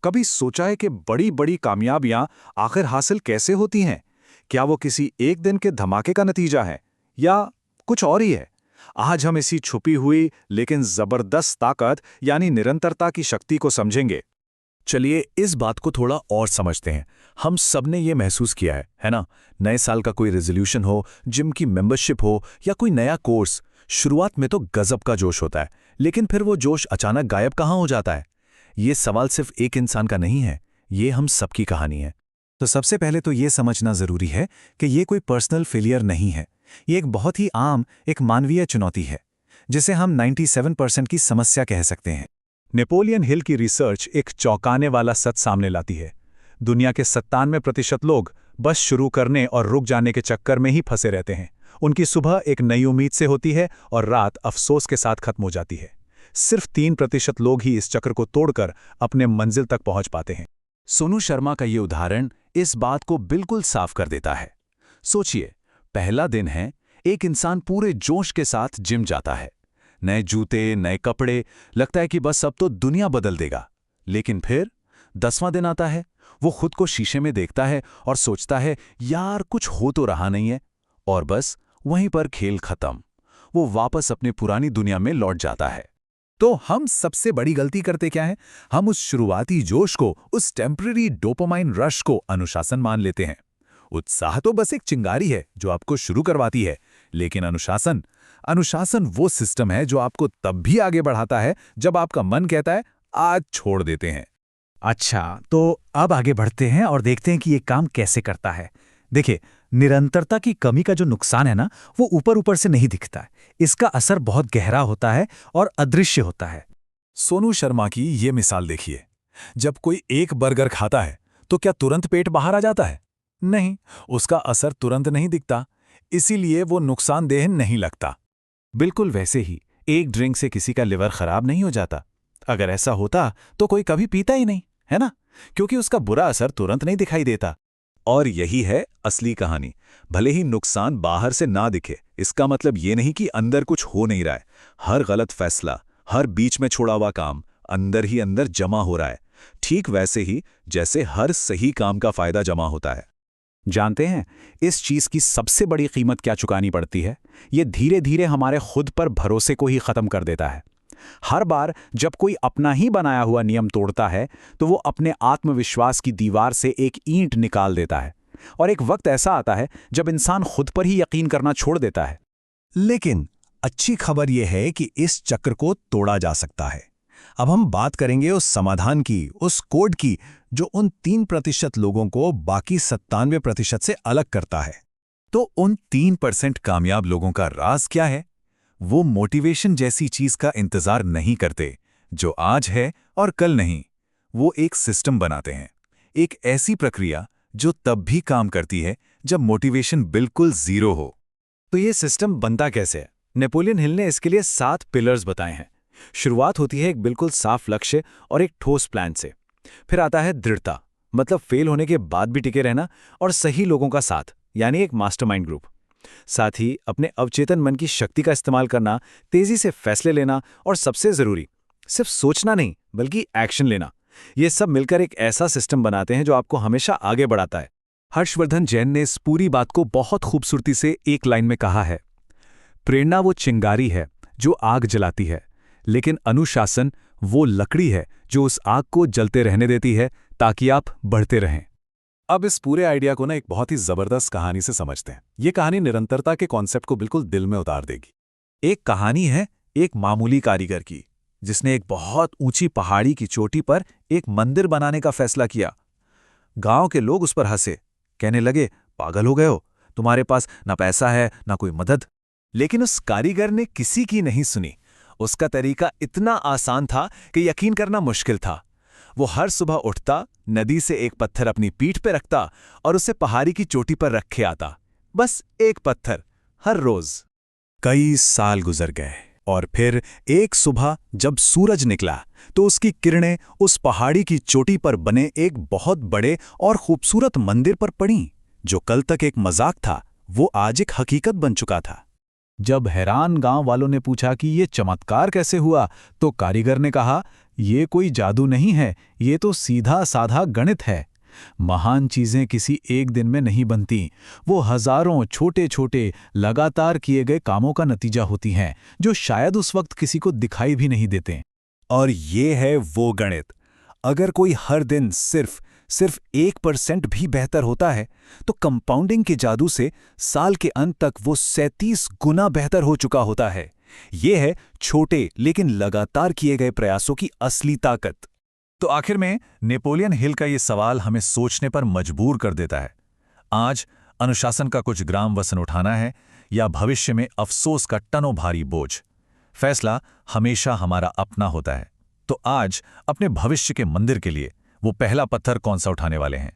कभी सोचा है कि बड़ी बड़ी कामयाबियां आखिर हासिल कैसे होती हैं? क्या वो किसी एक दिन के धमाके का नतीजा है या कुछ और ही है? आज हम इसी छुपी हुई लेकिन जबरदस्त ताकत यानी निरंतरता की शक्ति को समझेंगे। चलिए इस बात को थोड़ा और समझते हैं। हम सब ने ये महसूस किया है ना? नए साल का कोई रेजोल्यूशन हो, जिम की मेंबरशिप हो या कोई नया कोर्स, शुरुआत में तो गजब का जोश होता है, लेकिन फिर वो जोश अचानक गायब कहाँ हो जाता है? ये सवाल सिर्फ एक इंसान का नहीं है, ये हम सबकी कहानी है। तो सबसे पहले तो ये समझना जरूरी है कि ये कोई पर्सनल फेलियर नहीं है। ये एक बहुत ही आम, एक मानवीय चुनौती है, जिसे हम 97% की समस्या कह सकते हैं। नेपोलियन हिल की रिसर्च एक चौंकाने वाला सच सामने लाती है। दुनिया के 97% लोग बस शुरू करने और रुक जाने के चक्कर में ही फंसे रहते हैं। उनकी सुबह एक नई उम्मीद से होती है और रात अफसोस के साथ खत्म हो जाती है। सिर्फ 3% लोग ही इस चक्र को तोड़कर अपने मंजिल तक पहुंच पाते हैं। सोनू शर्मा का ये उदाहरण इस बात को बिल्कुल साफ कर देता है। सोचिए, पहला दिन है, एक इंसान पूरे जोश के साथ जिम जाता है। नए जूते, नए कपड़े, लगता है कि बस अब तो दुनिया बदल देगा। लेकिन फिर 10वां दिन आता है, वो खुद को शीशे में देखता है और सोचता है, यार कुछ हो तो रहा नहीं है, और बस वहीं पर खेल खत्म। वो वापस अपनी पुरानी दुनिया में लौट जाता है। तो हम सबसे बड़ी गलती करते क्या है? हम उस शुरुआती जोश को, उस टेम्पररी डोपामाइन रश को अनुशासन मान लेते हैं। उत्साह तो बस एक चिंगारी है जो आपको शुरू करवाती है, लेकिन अनुशासन अनुशासन वो सिस्टम है जो आपको तब भी आगे बढ़ाता है जब आपका मन कहता है आज छोड़ देते हैं। अच्छा, तो अब आगे बढ़ते हैं और देखते हैं कि ये काम कैसे करता है। देखिए, निरंतरता की कमी का जो नुकसान है ना, वो ऊपर ऊपर से नहीं दिखता है। इसका असर बहुत गहरा होता है और अदृश्य होता है। सोनू शर्मा की ये मिसाल देखिए। जब कोई एक बर्गर खाता है तो क्या तुरंत पेट बाहर आ जाता है? नहीं, उसका असर तुरंत नहीं दिखता, इसीलिए वो नुकसानदेह नहीं लगता। बिल्कुल वैसे ही एक ड्रिंक से किसी का लिवर खराब नहीं हो जाता। अगर ऐसा होता तो कोई कभी पीता ही नहीं, है ना? क्योंकि उसका बुरा असर तुरंत नहीं दिखाई देता। और यही है असली कहानी। भले ही नुकसान बाहर से ना दिखे, इसका मतलब ये नहीं कि अंदर कुछ हो नहीं रहा है। हर गलत फैसला, हर बीच में छोड़ा हुआ काम अंदर ही अंदर जमा हो रहा है, ठीक वैसे ही जैसे हर सही काम का फायदा जमा होता है। जानते हैं इस चीज की सबसे बड़ी कीमत क्या चुकानी पड़ती है? ये धीरे धीरे हमारे खुद पर भरोसे को ही खत्म कर देता है। हर बार जब कोई अपना ही बनाया हुआ नियम तोड़ता है तो वो अपने आत्मविश्वास की दीवार से एक ईंट निकाल देता है, और एक वक्त ऐसा आता है जब इंसान खुद पर ही यकीन करना छोड़ देता है। लेकिन अच्छी खबर यह है कि इस चक्र को तोड़ा जा सकता है। अब हम बात करेंगे उस समाधान की, उस कोड की, जो उन 3% लोगों को बाकी 97% से अलग करता है। तो उन 3% कामयाब लोगों का राज क्या है? वो मोटिवेशन जैसी चीज का इंतजार नहीं करते जो आज है और कल नहीं। वो एक सिस्टम बनाते हैं, एक ऐसी प्रक्रिया जो तब भी काम करती है जब मोटिवेशन बिल्कुल जीरो हो। तो ये सिस्टम बनता कैसे है? नेपोलियन हिल ने इसके लिए 7 पिलर्स बताए हैं। शुरुआत होती है एक बिल्कुल साफ लक्ष्य और एक ठोस प्लान से। फिर आता है दृढ़ता, मतलब फेल होने के बाद भी टिके रहना, और सही लोगों का साथ, यानी एक मास्टरमाइंड ग्रुप। साथ ही अपने अवचेतन मन की शक्ति का इस्तेमाल करना, तेजी से फैसले लेना, और सबसे जरूरी सिर्फ सोचना नहीं बल्कि एक्शन लेना। ये सब मिलकर एक ऐसा सिस्टम बनाते हैं जो आपको हमेशा आगे बढ़ाता है। हर्षवर्धन जैन ने इस पूरी बात को बहुत खूबसूरती से एक लाइन में कहा है, प्रेरणा वो चिंगारी है जो आग जलाती है, लेकिन अनुशासन वो लकड़ी है जो उस आग को जलते रहने देती है ताकि आप बढ़ते रहें। अब इस पूरे आइडिया को एक बहुत ही जबरदस्त कहानी से समझते हैं। ये कहानी निरंतरता के कॉन्सेप्ट को बिल्कुल दिल में उतार देगी। एक कहानी है एक मामूली कारीगर की, जिसने एक बहुत ऊंची पहाड़ी की चोटी पर एक मंदिर बनाने का फैसला किया। गांव के लोग उस पर हंसे, कहने लगे, पागल हो गए हो, तुम्हारे पास ना पैसा है ना कोई मदद। लेकिन उस कारीगर ने किसी की नहीं सुनी। उसका तरीका इतना आसान था कि यकीन करना मुश्किल था। वो हर सुबह उठता, नदी से एक पत्थर अपनी पीठ पे रखता और उसे पहाड़ी की चोटी पर रखे आता। बस एक पत्थर, हर रोज। कई साल गुजर गए और फिर एक सुबह जब सूरज निकला तो उसकी किरणें उस पहाड़ी की चोटी पर बने एक बहुत बड़े और खूबसूरत मंदिर पर पड़ीं। जो कल तक एक मजाक था, वो आज एक हकीकत बन चुका था। जब हैरान गांव वालों ने पूछा कि ये चमत्कार कैसे हुआ, तो कारीगर ने कहा, ये कोई जादू नहीं है, ये तो सीधा साधा गणित है। महान चीजें किसी एक दिन में नहीं बनती, वो हजारों छोटे छोटे लगातार किए गए कामों का नतीजा होती हैं, जो शायद उस वक्त किसी को दिखाई भी नहीं देते। और ये है वो गणित। अगर कोई हर दिन सिर्फ 1% भी बेहतर होता है, तो कंपाउंडिंग के जादू से साल के अंत तक वो 37 गुना बेहतर हो चुका होता है। ये है छोटे लेकिन लगातार किए गए प्रयासों की असली ताकत। तो आखिर में नेपोलियन हिल का ये सवाल हमें सोचने पर मजबूर कर देता है। आज अनुशासन का कुछ ग्राम वसन उठाना है या भविष्य में अफसोस का टनों भारी बोझ? फैसला हमेशा हमारा अपना होता है। तो आज अपने भविष्य के मंदिर के लिए वो पहला पत्थर कौन सा उठाने वाले हैं?